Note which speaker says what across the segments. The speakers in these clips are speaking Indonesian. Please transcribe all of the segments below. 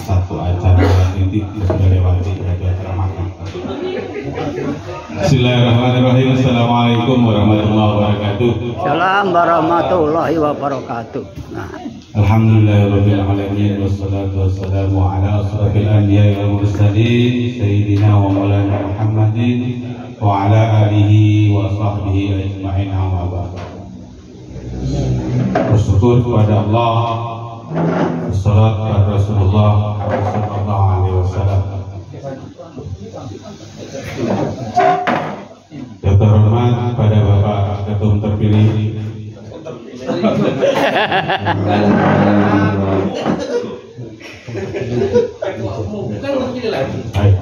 Speaker 1: satu acara yang sudah lewati, yaitu acara makan. Bismillahirrahmanirrahim. Assalamualaikum warahmatullahi wabarakatuh.
Speaker 2: Salam warahmatullahi wabarakatuh.
Speaker 1: Alhamdulillahirabbil alamin wassalatu wassalamu ala asrofil anbiya'i wal mursalin sayyidina wa maulana Muhammadin wa ala alihi wa sahbihi ajma'in, amma ba'd. Bersyukur kepada Allah, wassalatu kepada Rasulullah sallallahu alaihi wasallam. Yang terhormat pada Bapak Ketum terpilih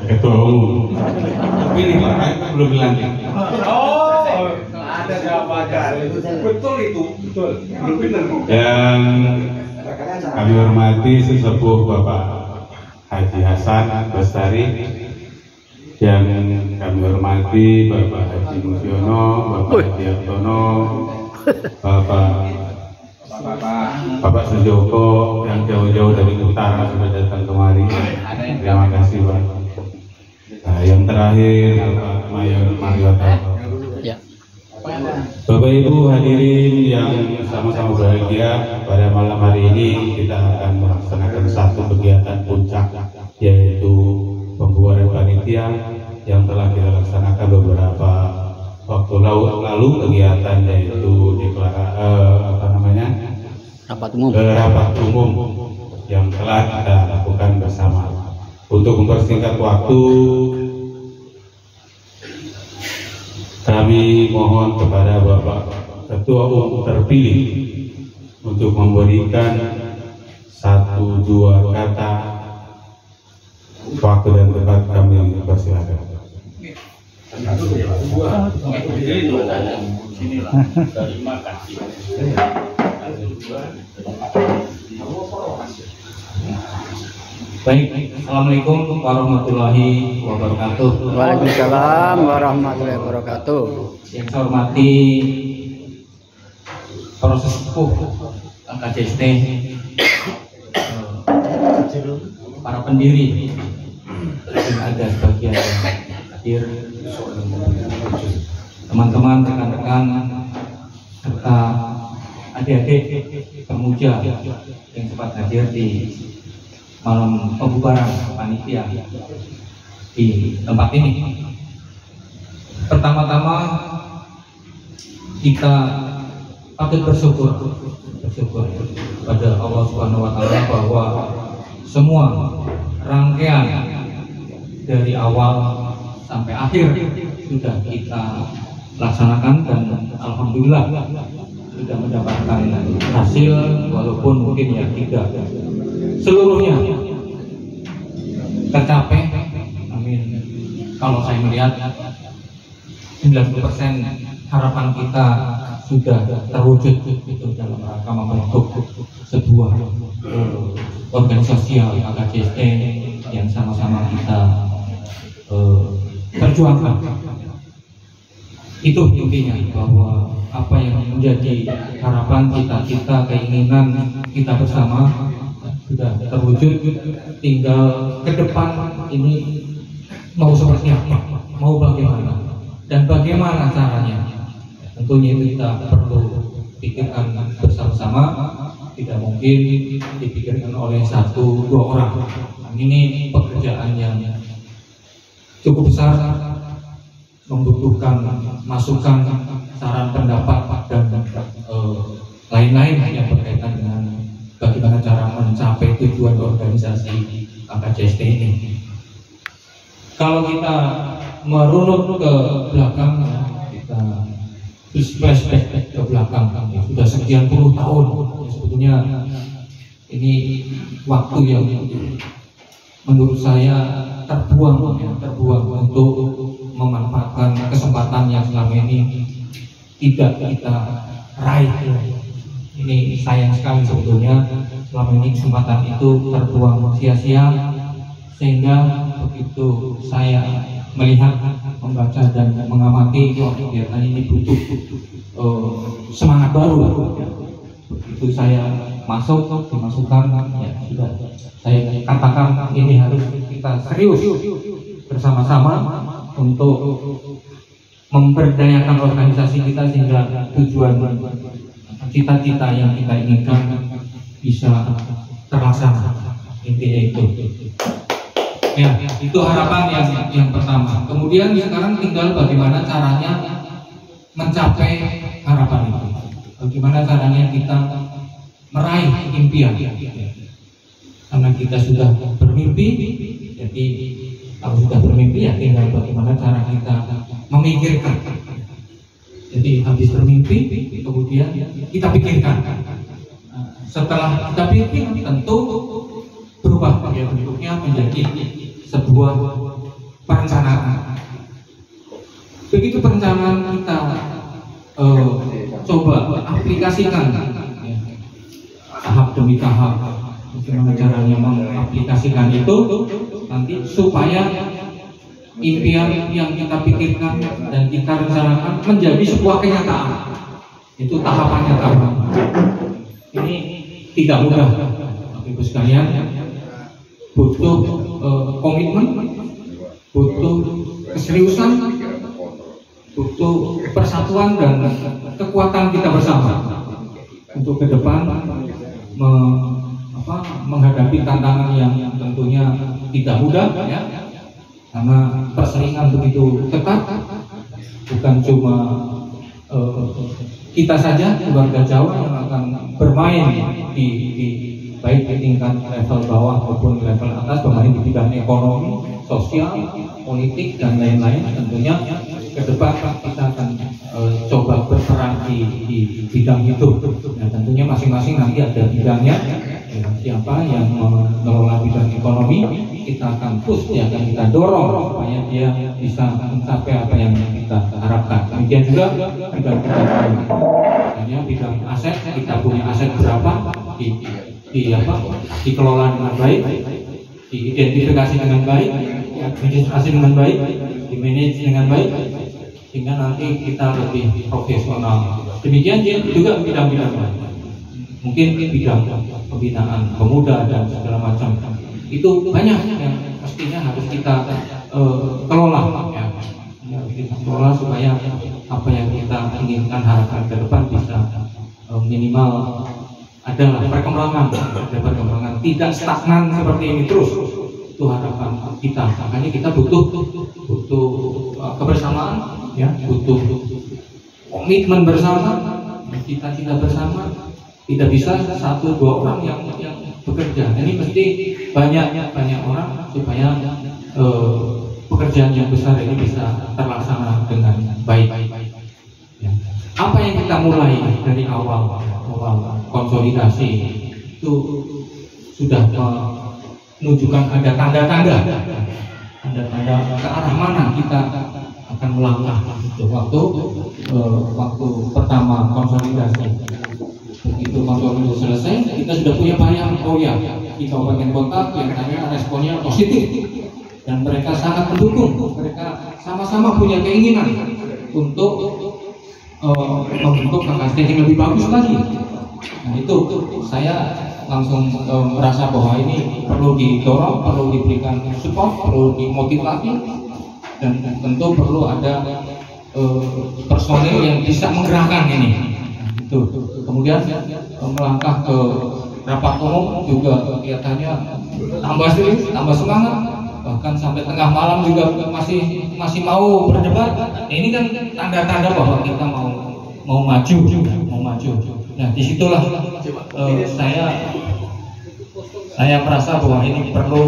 Speaker 1: Ketua Umum terpilih, belum dilantik.
Speaker 3: Ada jawaban. Betul itu, betul. Belum benar.
Speaker 1: Yang kami hormati sesepuh Bapak Haji Hasan Bestari, yang kami hormati Bapak Haji Musiono, Bapak Haji Aktono, Bapak Sejoko yang jauh-jauh dari utara sudah datang kemari. Terima kasih Pak. Nah, yang terakhir Bapak Mayor Mariota. Bapak Ibu hadirin yang sama-sama bahagia, pada malam hari ini kita akan melaksanakan satu kegiatan puncak, yaitu pembubaran panitia yang telah kita laksanakan beberapa waktu lalu. Kegiatan yaitu rapat umum yang telah kita lakukan bersama. Untuk mempersingkat waktu, kami mohon kepada Bapak Ketua Umum terpilih untuk memberikan 1-2 kata. Waktu dan tempat kami persilakan.
Speaker 4: Baik, Assalamualaikum warahmatullahi wabarakatuh.
Speaker 2: Waalaikumsalam warahmatullahi wabarakatuh.
Speaker 4: Yang saya hormati proses sepuh KJST, para pendiri, dan ada sebagian yang hadir, teman-teman, rekan-rekan, serta adik-adik pemuja yang sempat hadir di malam pembubaran panitia di tempat ini. Pertama-tama kita patut bersyukur pada Allah Subhanahu wa Ta'ala bahwa semua rangkaian dari awal sampai akhir sudah kita laksanakan, dan alhamdulillah sudah mendapatkan hasil, walaupun mungkin ya tidak seluruhnya tercapai. Amin. Kalau saya melihat 90% harapan kita sudah terwujud itu dalam rangka membentuk sebuah organisasi KJST yang sama-sama kita perjuangkan. Itu intinya, bahwa apa yang menjadi harapan kita, keinginan kita bersama sudah terwujud. Tinggal ke depan ini mau seperti apa, mau bagaimana, dan bagaimana caranya. Tentunya itu kita perlu pikirkan bersama-sama. Tidak mungkin dipikirkan oleh 1-2 orang. Ini pekerjaan yang cukup besar, membutuhkan masukan, saran, pendapat, dan lain-lain yang berkaitan dengan bagaimana cara mencapai tujuan organisasi KJST ini. Kalau kita merunut ke belakang, kita flashback ke belakang, sudah sekian puluh tahun. Sebetulnya ini waktu yang menurut saya terbuang untuk memanfaatkan kesempatan yang selama ini tidak kita raih. Ini sayang sekali sebetulnya, selama ini kesempatan itu terbuang sia-sia, sehingga begitu saya melihat, membaca, dan mengamati kegiatan ini butuh semangat baru. Begitu saya masuk dimasukkan, ya sudah saya katakan ini harus kita serius bersama-sama untuk memberdayakan organisasi kita sehingga tujuan cita-cita yang kita inginkan bisa terlaksana. Intinya itu. Ya, itu harapan yang pertama. Kemudian sekarang tinggal bagaimana caranya mencapai harapan itu. Bagaimana caranya kita meraih impian. Karena kita sudah bermimpi, jadi kalau sudah bermimpi ya tinggal bagaimana cara kita memikirkan. Jadi habis bermimpi, kemudian kita pikirkan. Setelah kita pikir, tentu berubah ya bentuknya menjadi sebuah perencanaan. Begitu perencanaan kita coba aplikasikan ya, tahap demi tahap, bagaimana caranya mengaplikasikan itu nanti supaya impian yang kita pikirkan dan kita rencanakan menjadi sebuah kenyataan. Itu tahapannya tahapan. Ini tidak mudah, Bapak Ibu sekalian. Butuh komitmen, butuh keseriusan, butuh persatuan dan kekuatan kita bersama untuk ke depan menghadapi tantangan yang tentunya tidak mudah ya, karena persaingan begitu ketat, bukan cuma kita saja keluarga Jawa yang akan bermain di baik di tingkat level bawah maupun level atas, bermain di bidang ekonomi, sosial, politik dan lain-lain. Tentunya ke depan kita akan coba berperan di bidang itu. Nah, tentunya masing-masing nanti ada bidangnya. Ya, siapa yang mengelola bidang ekonomi, kita akan push, ya, akan kita dorong supaya dia bisa mencapai apa yang kita harapkan. Demikian juga bidang aset, kita punya aset berapa, dikelola dengan baik, diidentifikasi dengan baik, administrasi dengan baik, dimanage dengan baik, sehingga nanti kita lebih profesional. Demikian juga bidang-bidang lain. Mungkin bidang pembinaan pemuda dan segala macam. Itu banyak yang pastinya harus kita kelola, ya. Kita kelola supaya apa yang kita inginkan, harapkan ke depan bisa minimal adalah perkembangan, tidak stagnan seperti ini terus. Itu harapan kita. Makanya kita butuh kebersamaan, ya, butuh komitmen bersama, cita-cita bersama. Tidak bisa 1-2 orang yang bekerja. Ini mesti banyak orang supaya pekerjaan yang besar ini bisa terlaksana dengan baik. Ya. Apa yang kita mulai dari awal konsolidasi itu sudah menunjukkan ada tanda-tanda ke arah mana kita akan melangkah. Waktu pertama konsolidasi, begitu konsolidasi selesai, kita sudah punya bayang, oh ya, di kabupaten kota kelihatannya responnya positif dan mereka sangat mendukung. Mereka sama-sama punya keinginan untuk membentuk KKSD yang lebih bagus lagi. Nah, itu saya langsung merasa bahwa ini perlu didorong, perlu diberikan support, perlu dimotivasi, dan tentu perlu ada personil yang bisa menggerakkan ini. Itu. Kemudian melangkah ke rapat umum juga kelihatannya tambah serius, tambah semangat, bahkan sampai tengah malam juga masih mau berdebat. Ini kan tanda-tanda bahwa kita mau maju. Nah, disitulah saya merasa bahwa ini perlu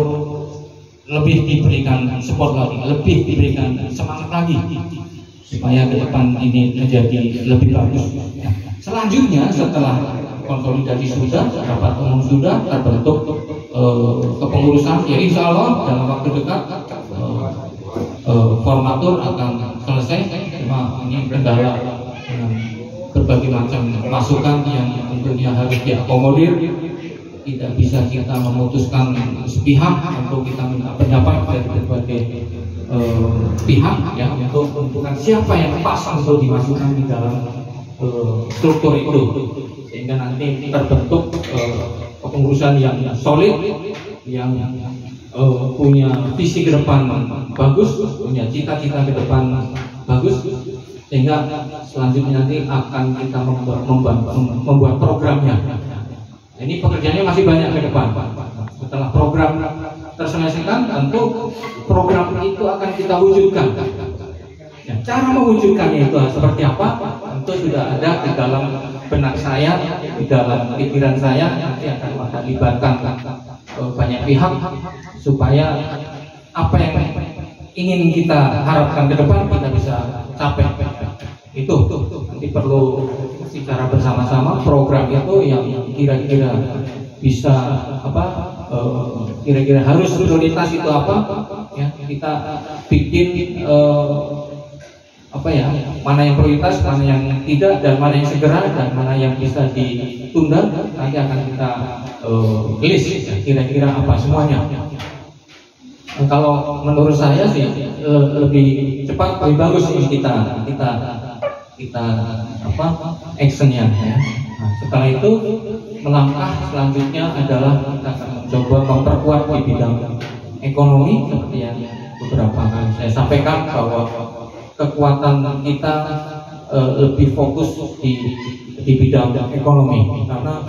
Speaker 4: lebih diberikan support lagi, lebih diberikan semangat lagi supaya ke depan ini menjadi lebih bagus. Nah, selanjutnya setelah konsolidasi sudah, rapat umum sudah, terbentuk kepengurusan, ya insya Allah dalam waktu dekat formatur akan selesai. Cuma ini kendala dengan berbagai macam masukan yang tentunya harus diakomodir. Tidak bisa kita memutuskan sepihak, untuk kita minta pendapat dari berbagai pihak, ya, untuk menentukan siapa yang pas untuk dimasukkan di dalam struktur itu. sehingga nanti terbentuk kepengurusan yang solid, yang punya visi ke depan bagus, punya cita-cita ke depan bagus, sehingga selanjutnya nanti akan kita membuat programnya. Ini pekerjaannya masih banyak ke depan. Setelah program terselesaikan, tentu program itu akan kita wujudkan. Ya, cara mewujudkannya itu seperti apa? Tentu sudah ada di dalam benak saya, di dalam pikiran saya. Nanti akan melibatkan banyak pihak supaya apa yang ingin kita harapkan ke depan kita bisa capai. Itu nanti perlu secara bersama-sama program itu yang kira-kira bisa apa, kira-kira harus prioritas itu apa, ya kita bikin apa ya, mana yang prioritas, mana yang tidak, dan mana yang segera, dan mana yang bisa ditunda. Nanti akan kita list ya, kira-kira apa semuanya. Kalau menurut saya sih lebih cepat, lebih bagus sih kita apa actionnya ya. Nah, setelah itu melangkah selanjutnya adalah kita akan mencoba memperkuat di bidang ekonomi seperti yang beberapa kali saya sampaikan, bahwa kekuatan kita lebih fokus di bidang ekonomi, karena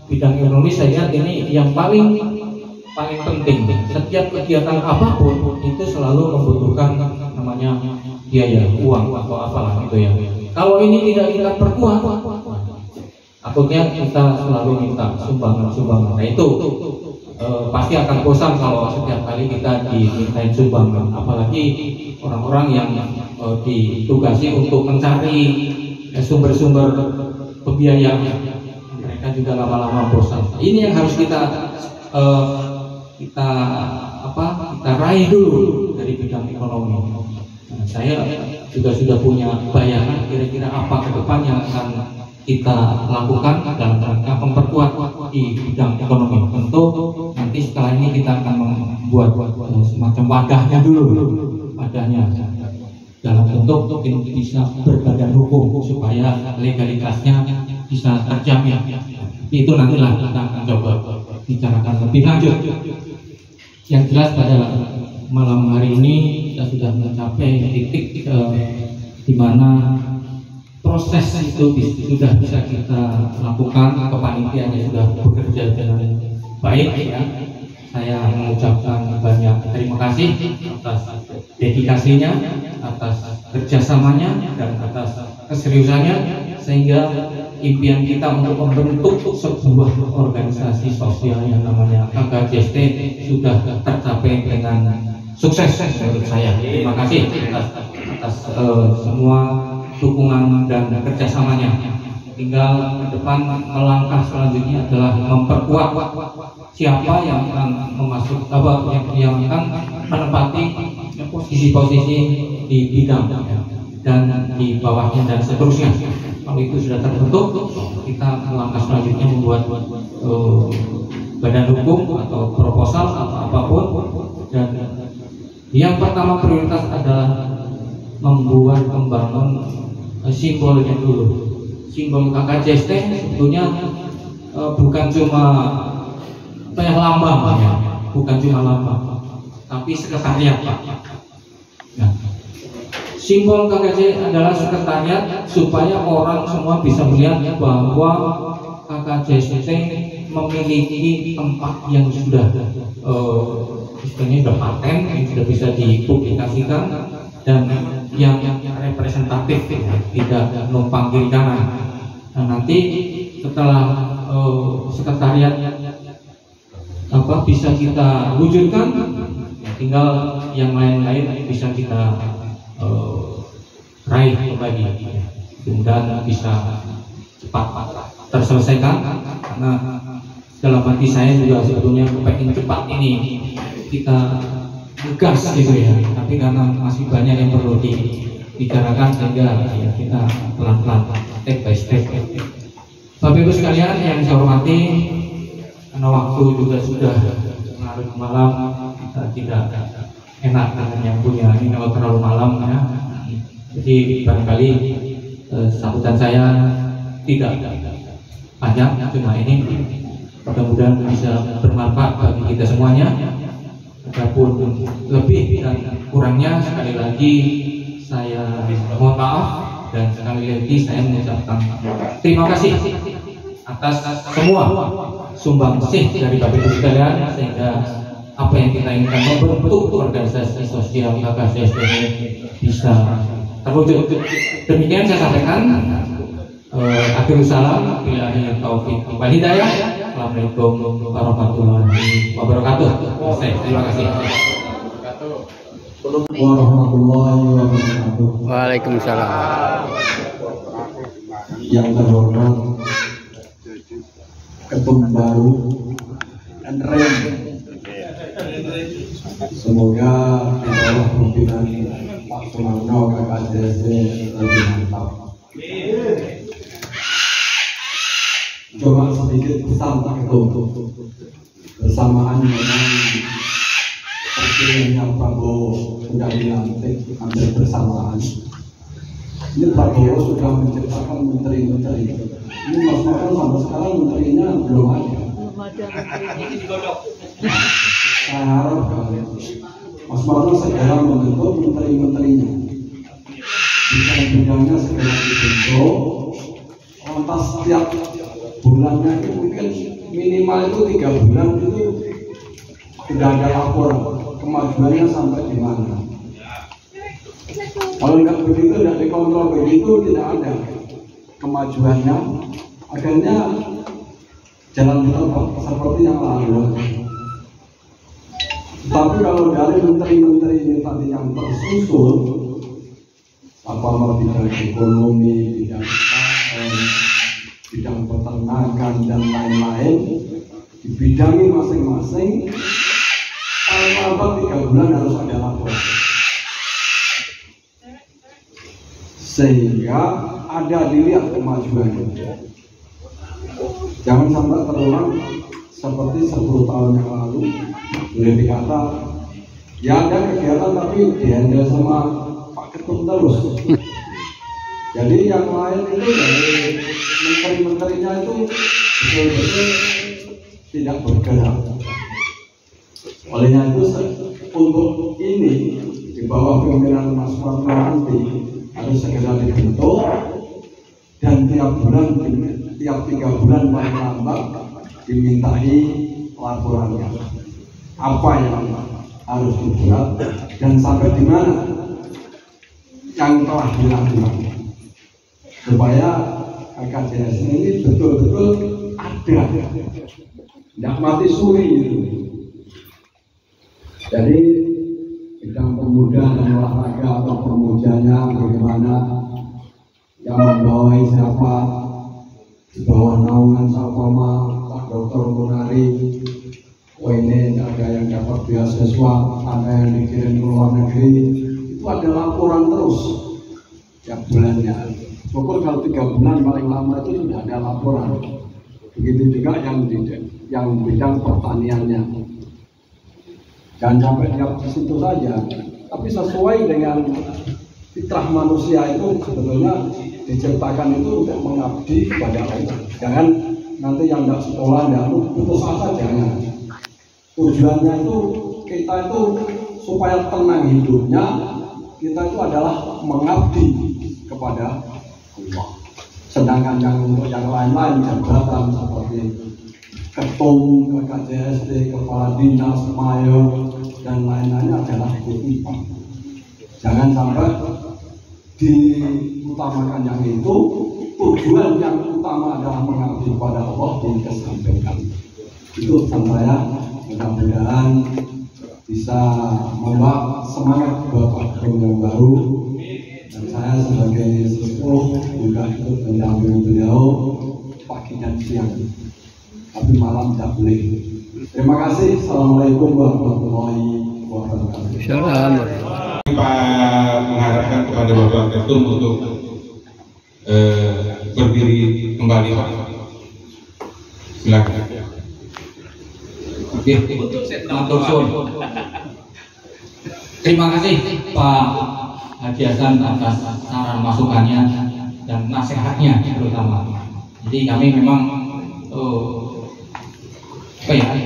Speaker 4: bidang ekonomi saya lihat ini yang paling penting. Setiap kegiatan apapun itu selalu membutuhkan namanya biaya, uang atau apalah itu ya. Kalau ini tidak kita perkuat, takutnya kita selalu minta sumbangan. Nah itu pasti akan bosan kalau setiap kali kita dimintain sumbangan, apalagi orang-orang yang ditugasi untuk mencari sumber-sumber pembiayaan. Mereka juga lama-lama bosan. Ini yang harus kita raih dulu dari bidang ekonomi. Nah, saya juga sudah punya bayangan kira-kira apa ke depan yang akan kita lakukan dalam rangka memperkuat di bidang ekonomi. Tentu nanti setelah ini kita akan membuat semacam wadahnya dalam bentuk bisa berbadan hukum supaya legalitasnya bisa terjamin. Itu nantilah kita akan coba bicarakan lebih lanjut. Yang jelas pada malam hari ini kita sudah mencapai titik di mana proses itu sudah bisa kita lakukan, kepanitiaannya sudah bekerja dengan baik ya. Saya mengucapkan banyak terima kasih atas dedikasinya, atas kerjasamanya, dan atas keseriusannya, sehingga impian kita untuk membentuk sebuah organisasi sosial yang namanya KKJST sudah tercapai dengan sukses menurut saya. Terima kasih atas semua dukungan dan kerjasamanya. Tinggal ke depan melangkah selanjutnya adalah memperkuat siapa yang akan yang akan menempati posisi-posisi di bidang dan di bawahnya dan seterusnya. Kalau itu sudah terbentuk, kita melangkah selanjutnya membuat badan hukum atau proposal atau apapun. Dan yang pertama prioritas adalah membangun simbolnya dulu. Simbol KKJST sebetulnya bukan cuma lambang ya, bukan cuma lambang, tapi sekretariat Pak. Nah, simbol KKJST adalah sekretariat supaya orang semua bisa melihat bahwa KKJST memiliki tempat yang sudah istilahnya sudah paten, yang sudah bisa dipublikasikan dan yang representatif, tidak numpang kiri kanan. Nah, nanti setelah sekretariat bisa kita wujudkan, tinggal yang lain-lain bisa kita raih kembali, mudah-mudahan bisa cepat terselesaikan. Karena dalam hati saya juga sebetulnya pengen cepat ini kita gas gitu ya, tapi karena masih banyak yang perlu dibicarakan sehingga ya kita pelan-pelan step by step. Bapak Ibu sekalian yang saya hormati, karena waktu juga sudah larut malam, kita tidak enak dengan yang punya ini kalau terlalu malam ya. Jadi barangkali sambutan saya tidak panjang, cuma ini mudah-mudahan bisa bermanfaat bagi kita semuanya. Adapun lebih dan kurangnya sekali lagi saya mohon maaf, dan sekali lagi saya mengucapkan terima kasih atas semua sumbangsih dari Bapak Ibu sekalian, sehingga apa yang kita inginkan membentuk organisasi sosial KKSDS ini bisa terwujud. Demikian saya sampaikan. Akhirul salam, billahi taufiq wal hidayah. Assalamualaikum warahmatullahi wabarakatuh. Terima kasih.
Speaker 5: Warahmatullahi wabarakatuh.
Speaker 2: Waalaikumsalam.
Speaker 5: Yang terhormat Ketum baru dan Rem. Semoga di bawah pimpinan Pak Sumarno KKSDS lebih mantap. Coba sedikit pesan Pak Ketum bersamaan dengan terpilihnya Prabowo sudah dilantik hampir bersamaan. Ini Prabowo sudah menciptakan menteri-menteri. Ini Mas Marno sampai sekarang menterinya belum ada. Saya harap Mas Marno segera membentuk menteri-menterinya. Bidang-bidangnya segera dibentuk. Lantas setiap bulannya itu mungkin minimal itu 3 bulan itu sudah ada laporan kemajuannya sampai di mana. Kalau nggak begitu, tidak dikontrol begitu, tidak ada kemajuannya. Akhirnya jalan terus seperti yang lalu. Tapi kalau dari menteri-menteri ini tadi yang tersusun, apa bidang ekonomi, bidang bidang peternakan dan lain-lain, dibidangi masing-masing. Paling lambat 3 bulan harus ada laporan, sehingga ada dilihat kemajuannya. Jangan sampai terulang seperti 10 tahun yang lalu. Boleh dikata ya ada kegiatan tapi dihandle sama Pak Ketum terus. Jadi yang lain itu dari menteri-menterinya itu betul-betul tidak bergerak. Olehnya itu untuk ini di bawah pimpinan Mas Marno nanti harus segera dibentuk, dan tiap 3 bulan paling lambat dimintai laporannya apa yang harus dibuat dan sampai di mana yang telah dilakukan, supaya KKSDS ini betul-betul ada, tidak mati suri itu. Jadi bidang pemuda dan olahraga atau pemudanya bagaimana, yang membawai siapa, di bawah naungan Salpama, Pak Dr. Munari. Oh ini ada yang dapat beasiswa, ada yang dikirim ke luar negeri. Itu ada laporan terus tiap bulannya. Pokoknya kalau 3 bulan paling lama itu sudah ada laporan. Begitu juga yang bidang pertaniannya. Jangan sampai diam di situ saja, tapi sesuai dengan fitrah manusia itu sebetulnya diciptakan itu untuk mengabdi kepada Allah. Jangan nanti yang tidak sekolah tidak putus asa, jangan. Tujuannya itu kita itu supaya tenang hidupnya, kita itu adalah mengabdi kepada Allah. Sedangkan yang untuk yang lain-lain jabatan seperti ketum, KKSDS, kepala dinas, mayor dan lain-lainnya adalah kutipan. Jangan sampai diutamakan yang itu, tujuan yang utama adalah mengabdi kepada Allah dikesampingkan. Itu pesan saya, mudah-mudahan bisa membawa semangat Bapak Ketum yang baru, dan saya sebagai sepuh juga ikut mendampingi beliau pagi dan siang. Tapi malam tidak boleh. Terima kasih. Assalamualaikum warahmatullahi wabarakatuh.
Speaker 2: Salam.
Speaker 1: Kita mengharapkan kepada Bapak Ketum untuk berdiri kembali, Pak. Silakan.
Speaker 4: Oke, matur suwun. Terima kasih Pak Haji Hasan atas saran masukannya dan nasihatnya terutama. Jadi kami memang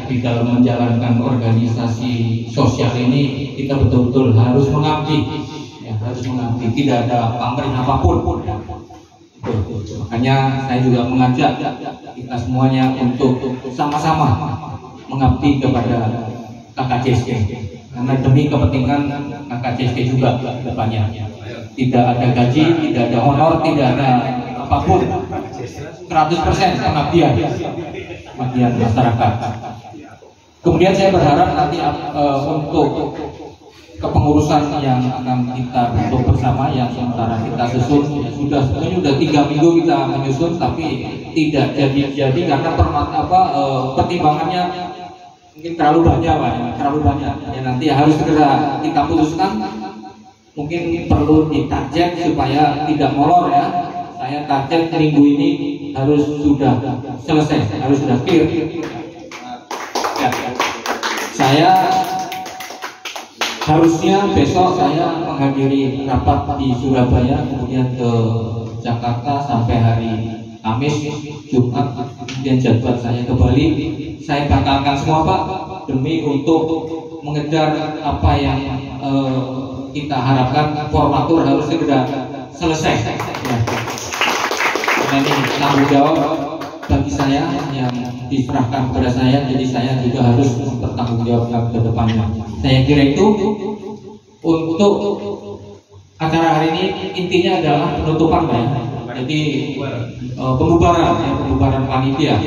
Speaker 4: di dalam menjalankan organisasi sosial ini kita betul-betul harus mengabdi, ya, harus mengabdi, tidak ada pamrih apapun. Makanya saya juga mengajak kita semuanya untuk sama-sama mengabdi kepada KKCSD, karena demi kepentingan KKCSD juga depannya. Tidak ada gaji, tidak ada honor, tidak ada apapun, 100% pengabdian masyarakat. Kemudian saya berharap nanti untuk kepengurusan yang akan kita bentuk bersama, yang sementara kita susun, ya sebenarnya sudah 3 minggu kita menyusun, tapi tidak jadi karena pertimbangannya mungkin terlalu banyak, Pak, terlalu banyak. Ya nanti harus segera kita putuskan. Mungkin perlu ditarget supaya tidak molor, ya. Saya target minggu ini harus sudah selesai, harus sudah clear. Ya. Saya harusnya besok saya menghadiri rapat di Surabaya, kemudian ke Jakarta sampai hari Kamis, Jumat, kemudian jadwal saya ke Bali. Saya batalkan semua, Pak, demi untuk mengejar apa yang kita harapkan. Formatur harus segera selesai. Ya. Ini tanggung jawab bagi saya yang diserahkan kepada saya, jadi saya juga harus bertanggung jawab ke depannya. Saya kira itu untuk acara hari ini intinya adalah penutupan, Pak. Jadi pembubaran panitia.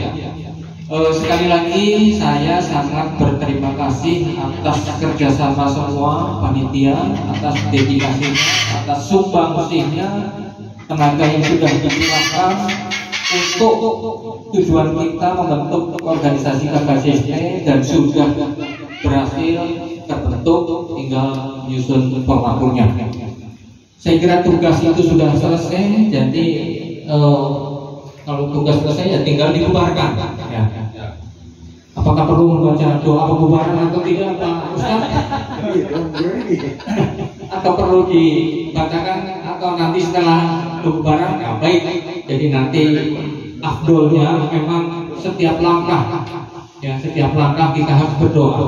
Speaker 4: Sekali lagi saya sangat berterima kasih atas kerjasama semua panitia, atas dedikasinya, atas sumbangsinya, tenaga yang sudah digunakan untuk tujuan kita membentuk organisasi KKCSD dan sudah berhasil terbentuk, tinggal menyusun formaturnya. Saya kira tugas itu sudah selesai, jadi kalau tugas selesai ya tinggal dibubarkan. Ya. Apakah perlu membaca doa pembubaran atau tidak, Pak Ustaz? Atau perlu dibacakan atau nanti setelah pembubaran? Ya, baik. Jadi nanti afdolnya memang setiap langkah, ya, setiap langkah kita harus berdoa.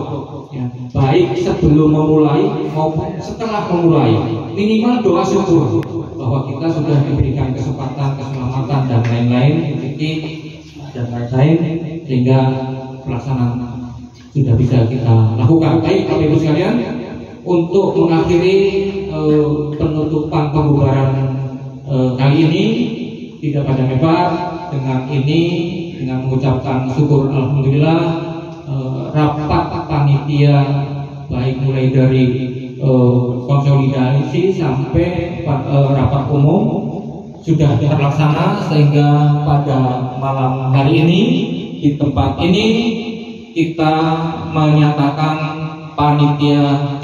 Speaker 4: Ya, baik sebelum memulai maupun setelah memulai, minimal doa syukur bahwa kita sudah diberikan kesempatan, keselamatan dan lain-lain, dan lain-lain, sehingga pelaksanaan sudah bisa kita lakukan. Baik, Bapak Ibu sekalian, untuk mengakhiri penutupan pembubaran kali ini tidak panjang lebar, dengan mengucapkan syukur alhamdulillah, rapat panitia baik mulai dari konsolidasi sampai rapat umum sudah terlaksana, sehingga pada malam hari ini di tempat ini kita menyatakan panitia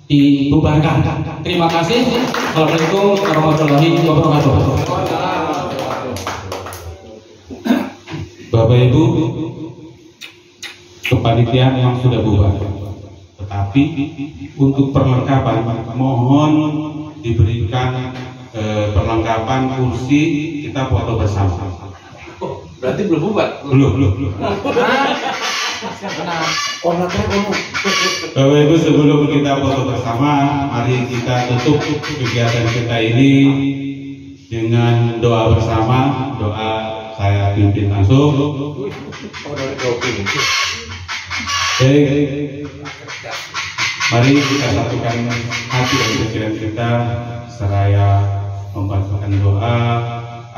Speaker 4: dibubarkan. Terima kasih. Assalamualaikum warahmatullahi wabarakatuh.
Speaker 1: Bapak Ibu, kepanitiaan memang sudah bubar, tetapi untuk perlengkapan mohon diberikan perlengkapan kursi, kita foto bersama.
Speaker 3: Berarti belum bubar?
Speaker 1: Belum. Bapak Ibu, sebelum kita foto bersama, mari kita tutup kegiatan kita ini dengan doa bersama. Doa saya pimpin langsung. Baik, mari kita satukan hati dan pikiran kita seraya membacakan doa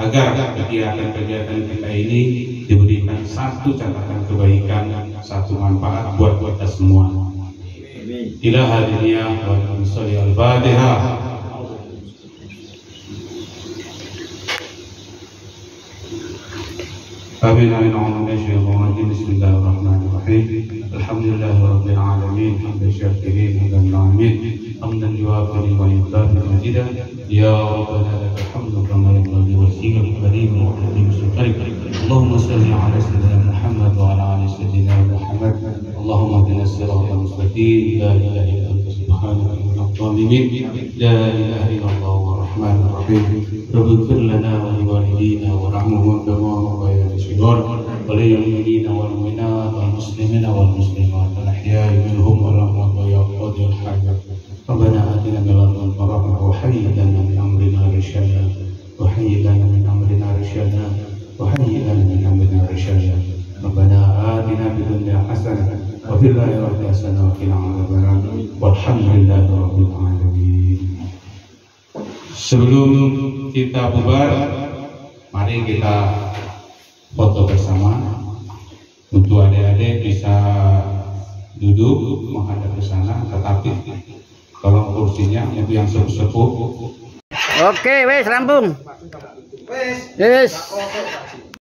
Speaker 1: agar kegiatan-kegiatan kita ini diberikan satu catatan kebaikan, satu manfaat buat kita semua. Ila hadiniya wa salli al-Fatihah. Amin amin amin amin. Bismillahirrahmanirrahim. Alhamdulillahirabbil alamin. Hamdan syakirin hamdan na'imin. Hamdan yuwafi wa yukafi majidan. Ya Rabbana lakal hamdu kama yanbaghi wa wajhikal karim wa qadrim sultanik. Allahumma salli ala sayyidina Muhammad wa ala ali sayyidina Muhammad. Allahumma ihdina as-siratal mustaqim. La ilaha illa anta subhanaka inna adh-dhalimin. La ilaha illallah wa rahmanir rahim. Rabbighfir lana wa liwalidina warhamhum kama rabbayana الصدور وللمؤمنين والمؤمنات والمسلمين والمسلمات الأحياء منهم والأموات ويا قاضي الحاجات ربنا آتنا من لدنك رحمة وهيئ لنا من أمرنا رشدا وهيئ لنا من أمرنا رشدا وهيئ لنا من أمرنا رشدا ربنا آتنا في الدنيا حسنة وفي الآخرة حسنة وقنا عذاب النار والحمد لله رب العالمين. Sebelum kita bubar, mari kita foto bersama. Untuk adik-adik bisa duduk menghadap ke sana, tetapi tolong kursinya itu yang sepuh-sepuh.
Speaker 2: Oke, wes rampung. Wes.